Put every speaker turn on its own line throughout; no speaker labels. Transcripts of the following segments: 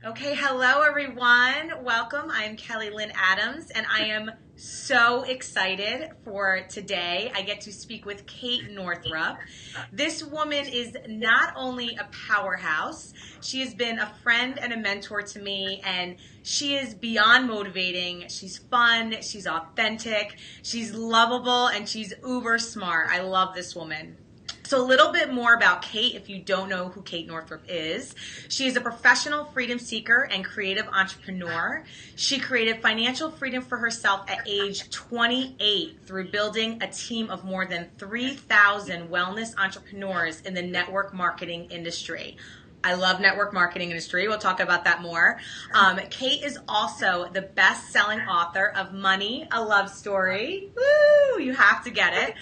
Okay, hello everyone. Welcome. I'm Kelly Lynn Adams, and I am so excited for today. I get to speak with Kate Northrup. This woman is not only a powerhouse, she has been a friend and a mentor to me, and she is beyond motivating. She's fun, she's authentic, she's lovable, and she's uber smart. I love this woman. So a little bit more about Kate if you don't know who Kate Northrup is. She is a professional freedom seeker and creative entrepreneur. She created financial freedom for herself at age 28 through building a team of more than 3,000 wellness entrepreneurs in the network marketing industry. I love network marketing industry. We'll talk about that more. Kate is also the best-selling author of Money, a Love Story. Woo! You have to get it.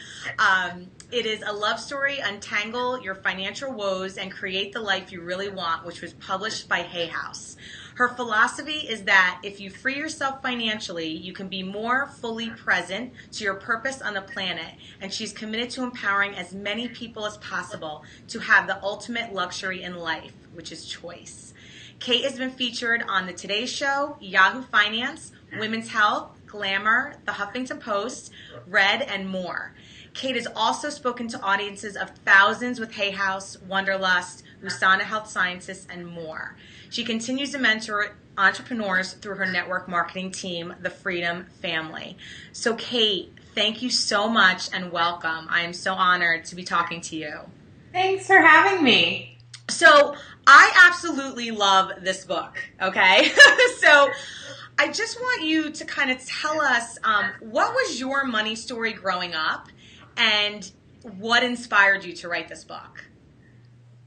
It is a love story, untangle your financial woes and create the life you really want, which was published by Hay House. Her philosophy is that if you free yourself financially, you can be more fully present to your purpose on the planet, and she's committed to empowering as many people as possible to have the ultimate luxury in life, which is choice. Kate has been featured on the Today Show, Yahoo Finance, Women's Health, Glamour, The Huffington Post, Red, and more. Kate has also spoken to audiences of thousands with Hay House, Wonderlust, Usana Health Sciences, and more. She continues to mentor entrepreneurs through her network marketing team, the Freedom Family. So Kate, thank you so much and welcome. I am so honored to be talking to you.
Thanks for having me.
So I absolutely love this book, okay? So I just want you to kind of tell us what was your money story growing up and what inspired you to write this book?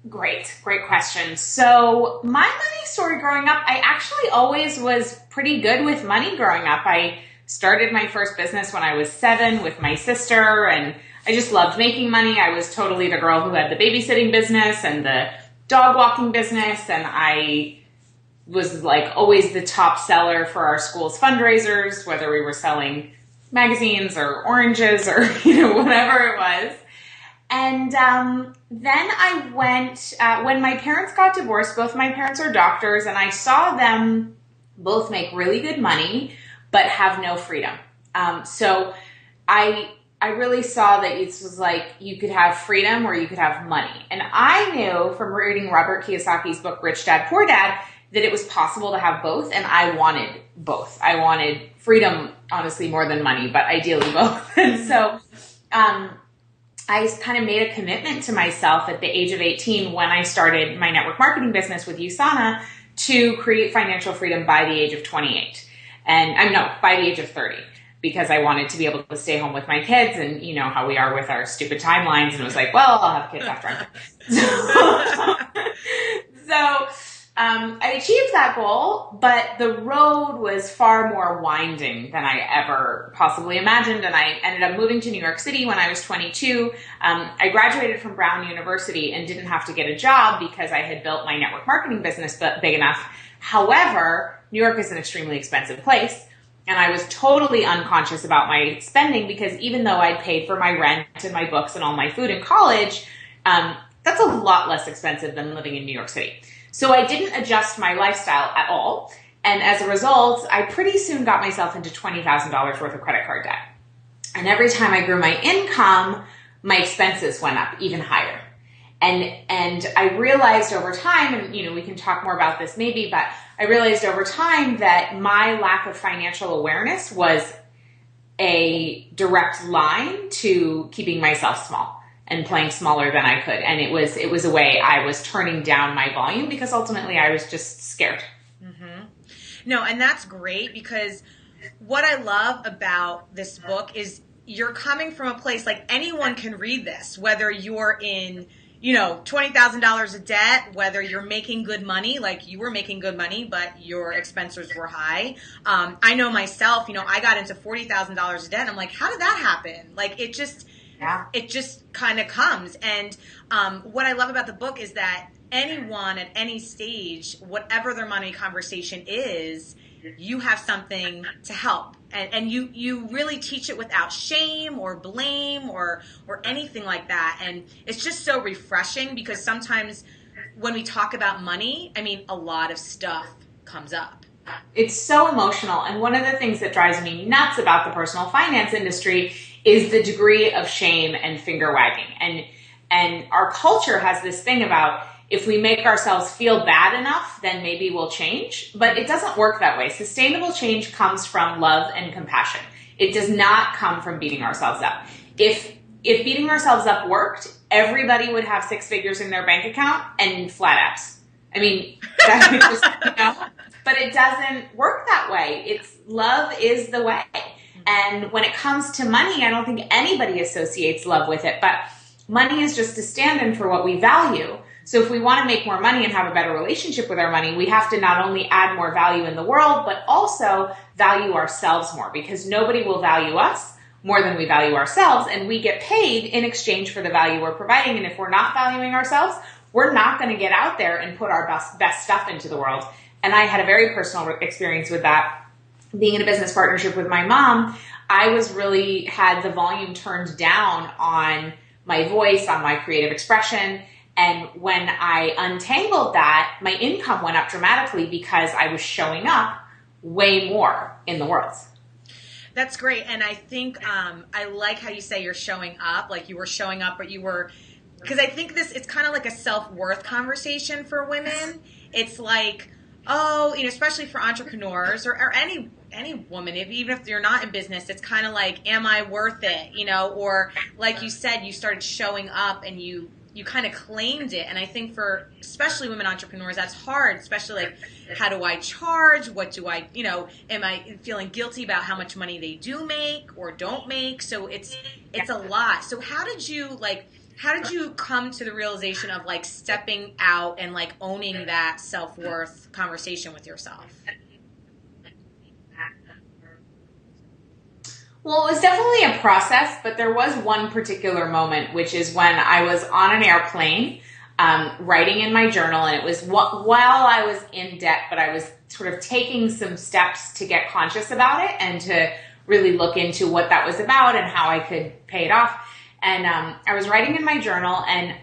Great question. So my money story growing up, I actually always was pretty good with money growing up. I started my first business when I was 7 with my sister, and I just loved making money. I was totally the girl who had the babysitting business and the dog walking business, and I was like always the top seller for our school's fundraisers, whether we were selling magazines or oranges or whatever it was. And then I went, when my parents got divorced, both my parents are doctors, and I saw them both make really good money but have no freedom. So I really saw that it was like you could have freedom or you could have money. And I knew from reading Robert Kiyosaki's book, Rich Dad, Poor Dad, that it was possible to have both, and I wanted both. I wanted freedom, honestly, more than money, but ideally both. And so I kind of made a commitment to myself at the age of 18 when I started my network marketing business with USANA to create financial freedom by the age of 28. And by the age of 30, because I wanted to be able to stay home with my kids, and you know how we are with our stupid timelines, and it was like, well, I'll have kids after I'm So I achieved that goal, but the road was far more winding than I ever possibly imagined, and I ended up moving to New York City when I was 22. I graduated from Brown University and didn't have to get a job because I had built my network marketing business big enough. However, New York is an extremely expensive place, and I was totally unconscious about my spending because even though I'd paid for my rent and my books and all my food in college, that's a lot less expensive than living in New York City. So I didn't adjust my lifestyle at all. And as a result, I pretty soon got myself into $20,000 worth of credit card debt. And every time I grew my income, my expenses went up even higher. And I realized over time, and we can talk more about this maybe, but I realized over time that my lack of financial awareness was a direct line to keeping myself small and playing smaller than I could. And it was a way I was turning down my volume because ultimately I was just scared.
Mm-hmm. No, and that's great because what I love about this book is you're coming from a place like anyone can read this, whether you're in, $20,000 of debt, whether you're making good money, like you were making good money, but your expenses were high. I know myself, I got into $40,000 of debt. And I'm like, how did that happen? Like it just kind of comes. And what I love about the book is that anyone at any stage, whatever their money conversation is, you have something to help. And you really teach it without shame or blame or anything like that. And it's just so refreshing because sometimes when we talk about money, a lot of stuff comes up.
It's so emotional. And one of the things that drives me nuts about the personal finance industry is the degree of shame and finger wagging. And our culture has this thing about, if we make ourselves feel bad enough, then maybe we'll change. But it doesn't work that way. Sustainable change comes from love and compassion. It does not come from beating ourselves up. If beating ourselves up worked, everybody would have 6 figures in their bank account and flat abs. I mean, that would just, but it doesn't work that way. Love is the way. And when it comes to money, I don't think anybody associates love with it, but money is just a stand-in for what we value. So if we want to make more money and have a better relationship with our money, we have to not only add more value in the world, but also value ourselves more, because nobody will value us more than we value ourselves. And we get paid in exchange for the value we're providing. And if we're not valuing ourselves, we're not going to get out there and put our best stuff into the world. And I had a very personal experience with that. Being in a business partnership with my mom, I had the volume turned down on my voice, on my creative expression. And when I untangled that, my income went up dramatically because I was showing up way more in the world.
That's great. And I think I like how you say you're showing up, like you were showing up, but you were, because I think it's kind of like a self-worth conversation for women. It's like, oh, especially for entrepreneurs or any woman, even if you're not in business, it's kind of like, am I worth it? Or like you said, you started showing up and you kind of claimed it. And I think for especially women entrepreneurs, that's hard, especially like, how do I charge? What do I, am I feeling guilty about how much money they do make or don't make? So it's a lot. So how did you come to the realization of like stepping out and like owning that self-worth conversation with yourself?
Well, it was definitely a process, but there was one particular moment, which is when I was on an airplane writing in my journal, and it was while I was in debt, but I was sort of taking some steps to get conscious about it and to really look into what that was about and how I could pay it off. And I was writing in my journal, and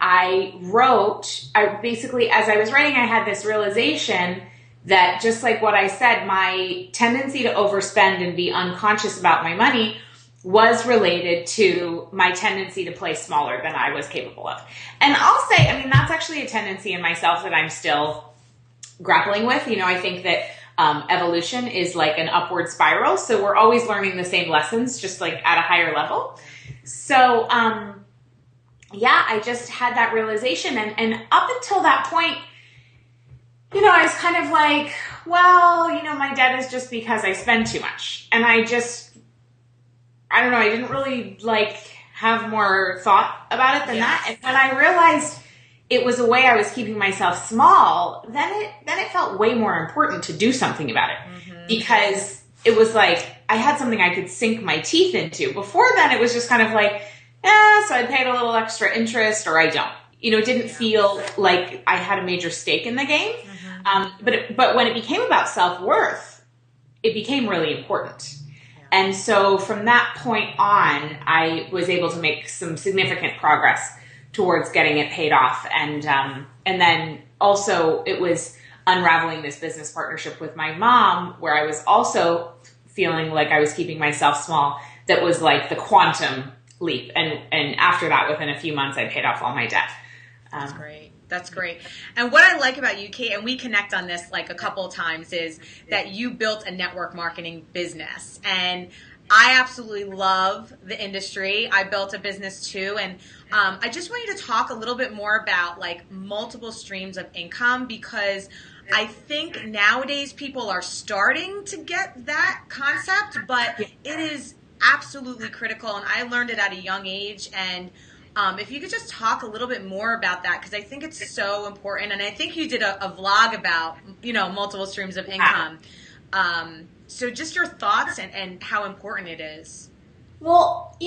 basically, as I was writing, I had this realization that, just like what I said, my tendency to overspend and be unconscious about my money was related to my tendency to play smaller than I was capable of. And I'll say, that's actually a tendency in myself that I'm still grappling with. I think that evolution is like an upward spiral. So we're always learning the same lessons, just like at a higher level. So, I just had that realization. And up until that point, I was kind of like, well, my debt is just because I spend too much. And I don't know, I didn't really have more thought about it than that. And when I realized it was a way I was keeping myself small, then it felt way more important to do something about it, because it was like I had something I could sink my teeth into. Before then, it was just kind of like, so I paid a little extra interest or I don't. It didn't feel like I had a major stake in the game. But when it became about self-worth, it became really important. And so from that point on, I was able to make some significant progress towards getting it paid off. And then also it was unraveling this business partnership with my mom, where I was also feeling like I was keeping myself small. That was like the quantum leap. And after that, within a few months, I paid off all my debt.
That's great. That's great. And what I like about you, Kate, and we connect on this like a couple of times, is that you built a network marketing business. And I absolutely love the industry. I built a business too. And I just want you to talk a little bit more about like multiple streams of income, because I think nowadays people are starting to get that concept, but it is absolutely critical. And I learned it at a young age. And if you could just talk a little bit more about that, because I think it's so important. And I think you did a vlog about, multiple streams of income. So just your thoughts and how important it is.
Well,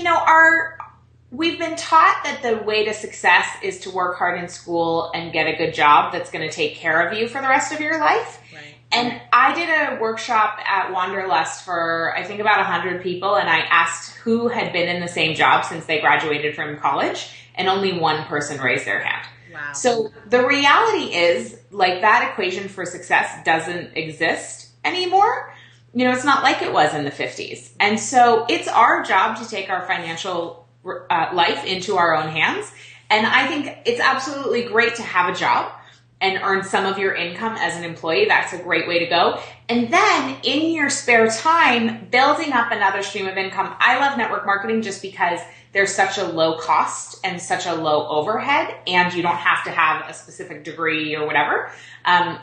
we've been taught that the way to success is to work hard in school and get a good job that's going to take care of you for the rest of your life.
Right.
And I did a workshop at Wanderlust for, I think, about 100 people. And I asked who had been in the same job since they graduated from college. And only one person raised their hand.
Wow.
So the reality is, like, that equation for success doesn't exist anymore. You know, it's not like it was in the 50s. And so it's our job to take our financial life into our own hands. And I think it's absolutely great to have a job and earn some of your income as an employee. That's a great way to go. And then in your spare time, building up another stream of income. I love network marketing just because there's such a low cost and such a low overhead, and you don't have to have a specific degree or whatever.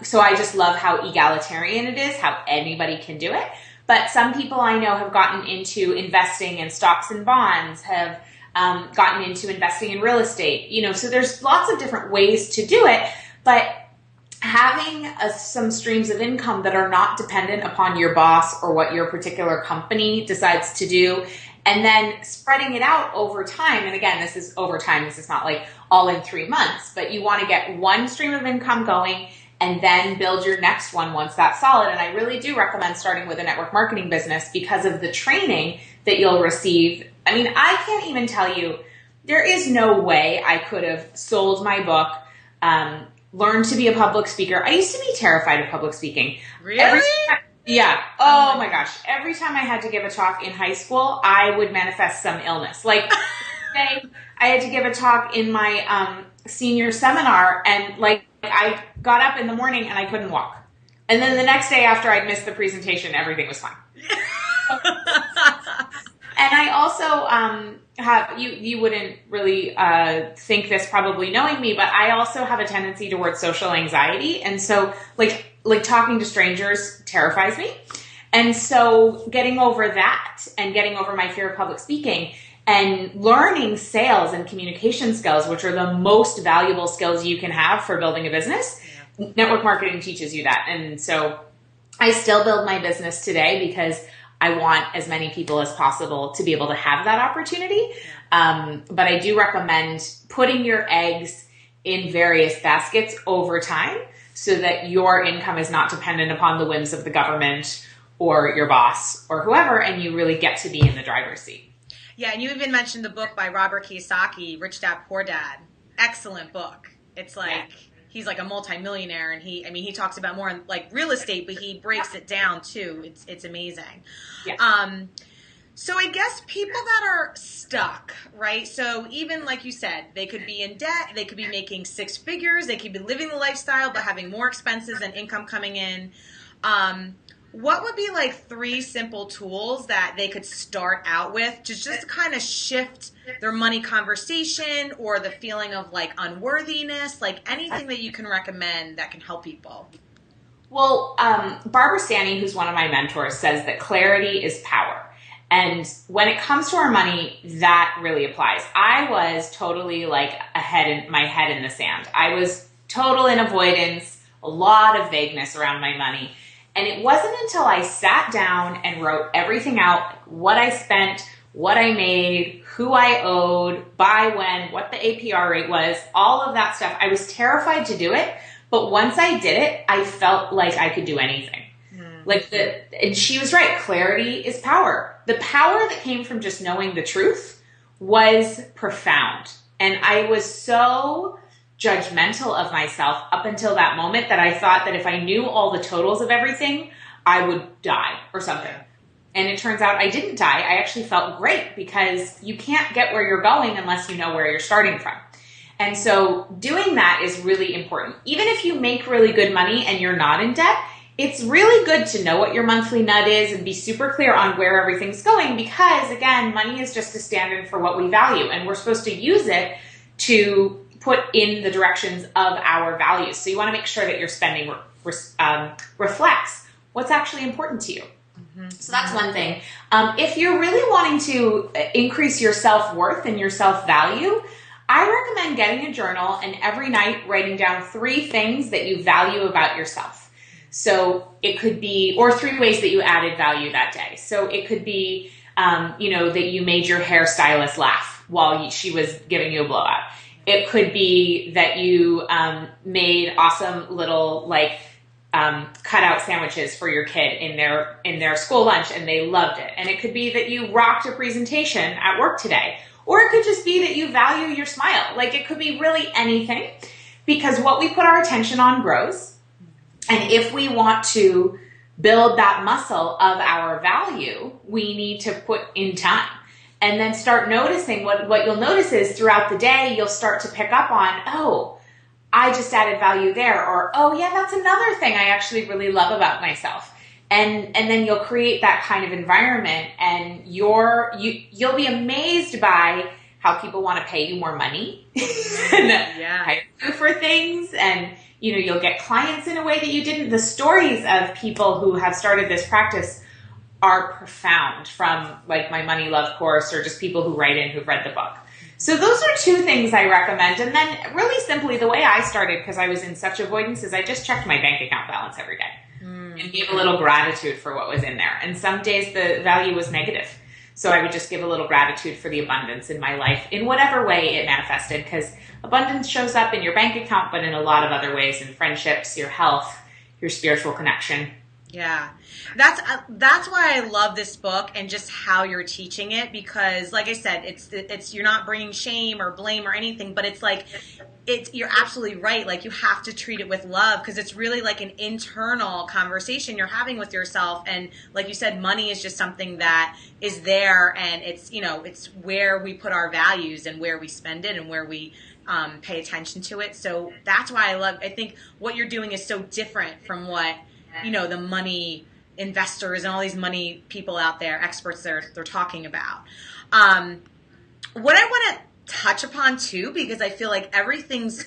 So I just love how egalitarian it is, how anybody can do it. But some people I know have gotten into investing in stocks and bonds, have gotten into investing in real estate. You know, so there's lots of different ways to do it. But having some streams of income that are not dependent upon your boss or what your particular company decides to do, and then spreading it out over time. And again, this is over time. This is not like all in 3 months, but you want to get one stream of income going and then build your next one once that's solid. And I really do recommend starting with a network marketing business because of the training that you'll receive. I mean, I can't even tell you, there is no way I could have sold my book, learned to be a public speaker. I used to be terrified of public speaking.
Really?
Yeah. Oh my gosh. Every time I had to give a talk in high school, I would manifest some illness. Like today, I had to give a talk in my senior seminar, and like I got up in the morning and I couldn't walk. And then the next day after I'd missed the presentation, everything was fine. And I also have, you wouldn't really think this probably knowing me, but I also have a tendency towards social anxiety. And so like talking to strangers terrifies me. And so getting over that and getting over my fear of public speaking and learning sales and communication skills, which are the most valuable skills you can have for building a business, network marketing teaches you that. And so I still build my business today because I want as many people as possible to be able to have that opportunity. But I do recommend putting your eggs in various baskets over time so that your income is not dependent upon the whims of the government or your boss or whoever, and you really get to be in the driver's seat.
Yeah, and you even mentioned the book by Robert Kiyosaki, Rich Dad, Poor Dad. Excellent book. It's like, he's like a multimillionaire, and he talks about more like real estate, but he breaks it down too. It's amazing.
Yeah.
So I guess people that are stuck, right? So even like you said, they could be in debt, they could be making six figures, they could be living the lifestyle but having more expenses than income coming in. What would be like 3 simple tools that they could start out with to just kind of shift their money conversation or the feeling of like unworthiness, like anything that you can recommend that can help people?
Well, Barbara Stanny, who's one of my mentors, says that clarity is power. And when it comes to our money, that really applies. I was totally like my head in the sand. I was total in avoidance, a lot of vagueness around my money. And it wasn't until I sat down and wrote everything out, what I spent, what I made, who I owed, by when, what the APR rate was, all of that stuff. I was terrified to do it. But once I did it, I felt like I could do anything. And she was right. Clarity is power. The power that came from just knowing the truth was profound. And I was so judgmental of myself up until that moment that I thought that if I knew all the totals of everything, I would die or something. And it turns out I didn't die. I actually felt great because you can't get where you're going unless you know where you're starting from. And so doing that is really important. Even if you make really good money and you're not in debt, it's really good to know what your monthly nut is and be super clear on where everything's going because, again, money is just a standard for what we value, and we're supposed to use it to put in the directions of our values. So you want to make sure that your spending reflects what's actually important to you. Mm-hmm. So that's one thing. If you're really wanting to increase your self-worth and your self-value, I recommend getting a journal and every night writing down 3 things that you value about yourself. So it could be, or 3 ways that you added value that day. So it could be, that you made your hairstylist laugh while she was giving you a blowout. It could be that you made awesome little cutout sandwiches for your kid in their school lunch and they loved it. And it could be that you rocked a presentation at work today. Or it could just be that you value your smile. Like it could be really anything. because what we put our attention on grows. And if we want to build that muscle of our value, we need to put in time. And then start noticing what you'll notice is throughout the day, you'll start to pick up on, oh, I just added value there. Or, oh yeah, that's another thing I actually really love about myself. And then you'll create that kind of environment, and you'll be amazed by how people want to pay you more money and hire you for things. And, you'll get clients in a way that you didn't. The stories of people who have started this practice are profound, from like my Money Love course, or just people who write in who've read the book. So those are two things I recommend. And then really simply the way I started, because I was in such avoidance, is I just checked my bank account balance every day and gave a little gratitude for what was in there. And some days the value was negative. So I would just give a little gratitude for the abundance in my life in whatever way it manifested, because abundance shows up in your bank account, but in a lot of other ways, in friendships, your health, your spiritual connection.
Yeah. That's why I love this book and just how you're teaching it, because like I said, it's you're not bringing shame or blame or anything, but you're absolutely right. Like, you have to treat it with love, because it's really like an internal conversation you're having with yourself. And like you said, money is just something that is there, and it's where we put our values and where we spend it and where we pay attention to it. So that's why I think what you're doing is so different from what the money investors and all these money people out there, experts they're talking about. What I want to touch upon too, because I feel like everything's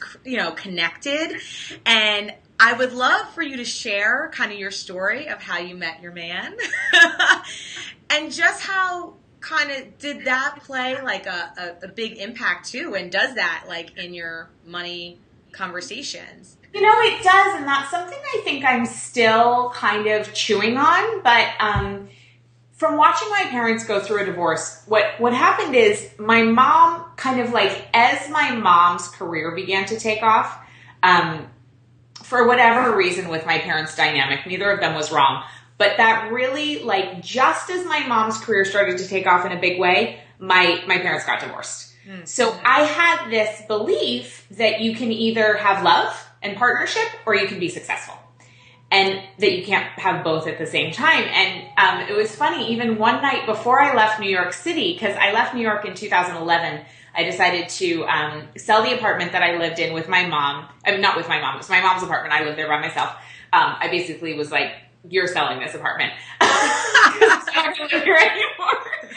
connected, and I would love for you to share kind of your story of how you met your man and just how kind of did that play like a big impact too, and does that like in your money conversations?
It does, and that's something I think I'm still kind of chewing on. But from watching my parents go through a divorce, what happened is my mom kind of like, as my mom's career began to take off, for whatever reason with my parents' dynamic, neither of them was wrong, but that really, like, just as my mom's career started to take off in a big way, my parents got divorced. So I had this belief that you can either have love and partnership, or you can be successful, and that you can't have both at the same time. And it was funny, even one night before I left New York City, because I left New York in 2011, I decided to sell the apartment that I lived in with my mom. Not with my mom, it was my mom's apartment. I lived there by myself. I basically was like, you're selling this apartment. I'm not going to live here anymore.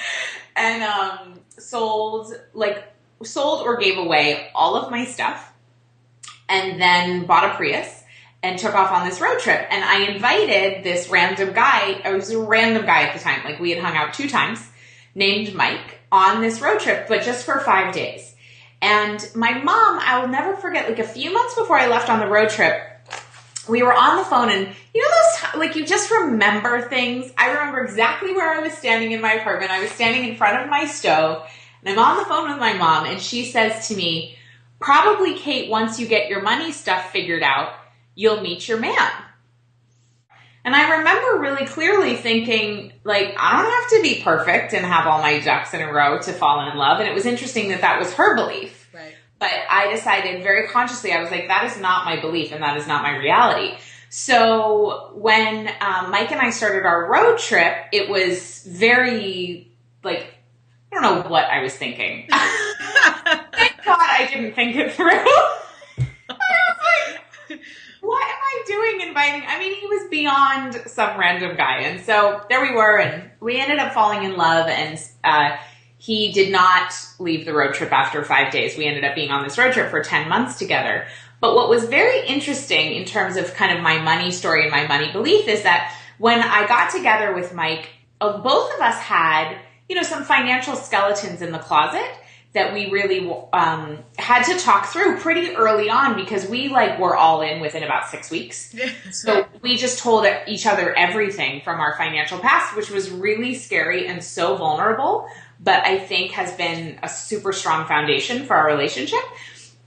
And sold or gave away all of my stuff, and then bought a Prius and took off on this road trip. And I invited this random guy. I was a random guy at the time. Like, we had hung out 2 times, named Mike, on this road trip, but just for 5 days. And my mom, I'll never forget, like a few months before I left on the road trip, we were on the phone, and like, you just remember things. I remember exactly where I was standing in my apartment. I was standing in front of my stove, and I'm on the phone with my mom, and she says to me, probably, Kate, once you get your money stuff figured out, you'll meet your man. And I remember really clearly thinking, like, I don't have to be perfect and have all my ducks in a row to fall in love. And it was interesting that was her belief.
Right.
But I decided very consciously, I was like, that is not my belief, and that is not my reality. So when Mike and I started our road trip, it was very, like, I don't know what I was thinking. Thank God I didn't think it through. I was like, what am I doing inviting? I mean, he was beyond some random guy. And so there we were, and we ended up falling in love, and he did not leave the road trip after 5 days. We ended up being on this road trip for 10 months together. But what was very interesting in terms of kind of my money story and my money belief is that when I got together with Mike, both of us had, some financial skeletons in the closet that we really had to talk through pretty early on, because we were all in within about 6 weeks. So we just told each other everything from our financial past, which was really scary and so vulnerable, but I think has been a super strong foundation for our relationship.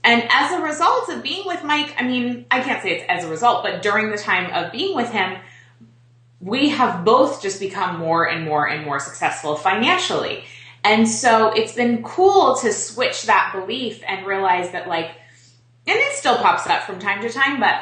And as a result of being with Mike, I mean, I can't say it's as a result, but during the time of being with him, we have both just become more and more and more successful financially. And so it's been cool to switch that belief and realize that, and it still pops up from time to time, but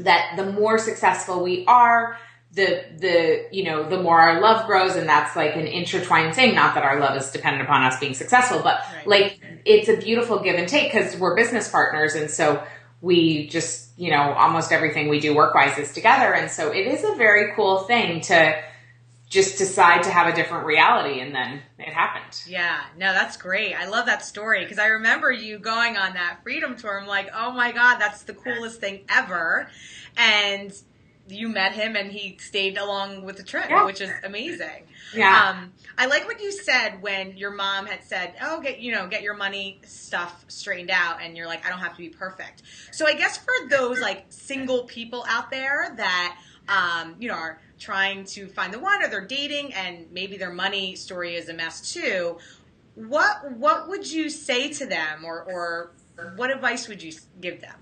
that the more successful we are, the more our love grows, and that's like an intertwined thing. Not that our love is dependent upon us being successful, but
Right.
like it's a beautiful give and take because we're business partners, and so we just, almost everything we do work-wise is together, and so it is a very cool thing to just decide to have a different reality, and then it happened.
Yeah, no, that's great. I love that story because I remember you going on that freedom tour. I'm like, oh my God, that's the coolest thing ever. And you met him and he stayed along with the trip,
Yeah.
which is amazing.
Yeah.
I like what you said when your mom had said, oh, get your money stuff straightened out. And you're like, I don't have to be perfect. So I guess for those like single people out there that, are trying to find the one, or they're dating and maybe their money story is a mess too, what would you say to them, or what advice would you give them?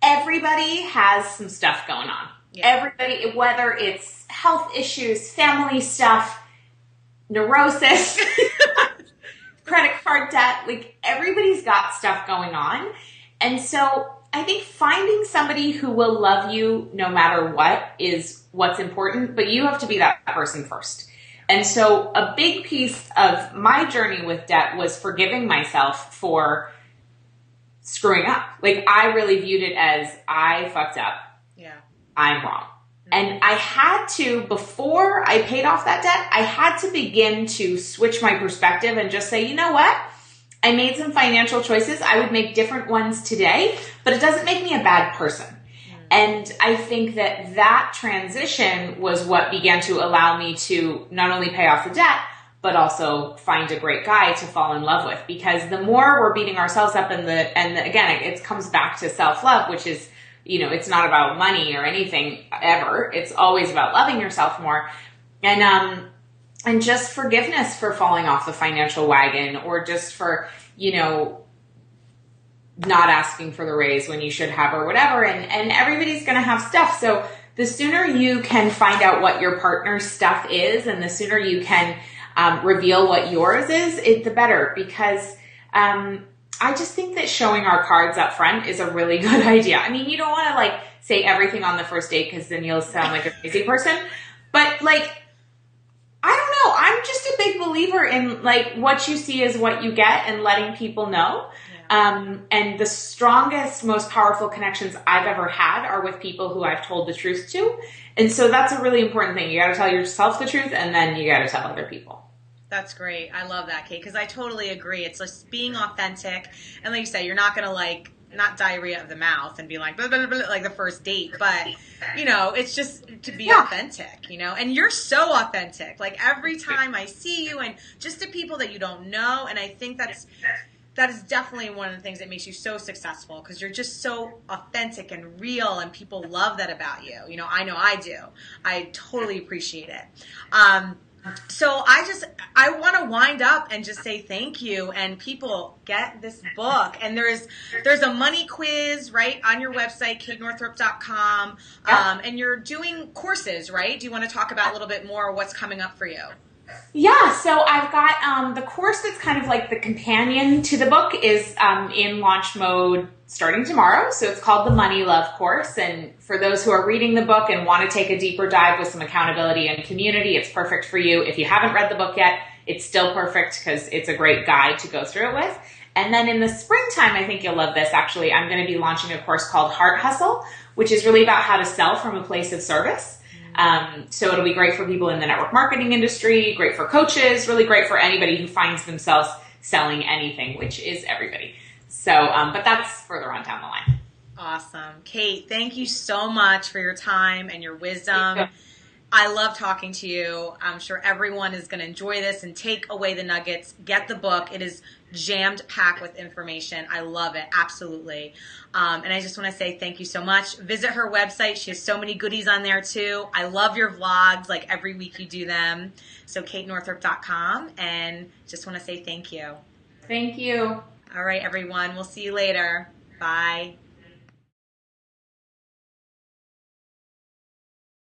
Everybody has some stuff going on.
Yeah.
Everybody, whether it's health issues, family stuff, neurosis, credit card debt, like everybody's got stuff going on. And so I think finding somebody who will love you no matter what is what's important, but you have to be that person first. And so a big piece of my journey with debt was forgiving myself for screwing up. Like I really viewed it as I fucked up.
Yeah.
I'm wrong. And I had to, before I paid off that debt, I had to begin to switch my perspective and just say, you know what? I made some financial choices. I would make different ones today, but it doesn't make me a bad person. And I think that transition was what began to allow me to not only pay off the debt, but also find a great guy to fall in love with. Because the more we're beating ourselves up again, it comes back to self-love, which is, it's not about money or anything ever. It's always about loving yourself more. And just forgiveness for falling off the financial wagon, or just for, not asking for the raise when you should have, or whatever. And everybody's going to have stuff. So the sooner you can find out what your partner's stuff is, and the sooner you can reveal what yours is, the better. Because I just think that showing our cards up front is a really good idea. I mean, you don't want to say everything on the first date because then you'll sound like a crazy person. But I don't know. I'm just a big believer in what you see is what you get, and letting people know. Yeah. And the strongest, most powerful connections I've ever had are with people who I've told the truth to. And so that's a really important thing. You got to tell yourself the truth, and then you got to tell other people.
That's great. I love that, Kate, because I totally agree. It's just being authentic. And like you said, you're not going to not diarrhea of the mouth and be like, blah, blah, blah, blah, like the first date. But, it's just to be authentic, and you're so authentic. Like every time I see you, and just to people that you don't know. And I think that is definitely one of the things that makes you so successful, because you're just so authentic and real, and people love that about you. I know I do. I totally appreciate it. So I want to wind up and just say thank you, and people get this book. And there's a money quiz right on your website, katenorthrup.com. And you're doing courses, right? Do you want to talk about a little bit more what's coming up for you?
Yeah, so I've got the course that's kind of like the companion to the book is in launch mode starting tomorrow. So it's called the Money Love course. And for those who are reading the book and want to take a deeper dive with some accountability and community, it's perfect for you. If you haven't read the book yet, it's still perfect because it's a great guide to go through it with. And then in the springtime, I think you'll love this. Actually, I'm going to be launching a course called Heart Hustle, which is really about how to sell from a place of service. So it'll be great for people in the network marketing industry, great for coaches, really great for anybody who finds themselves selling anything, which is everybody. So, but that's further on down the line.
Awesome. Kate, thank you so much for your time and your wisdom. I love talking to you. I'm sure everyone is going to enjoy this and take away the nuggets. Get the book. It is jammed packed with information. I love it. Absolutely. And I just want to say thank you so much. Visit her website. She has so many goodies on there too. I love your vlogs. Like every week you do them. So katenorthrup.com, and just want to say thank you.
Thank you.
All right, everyone. We'll see you later. Bye.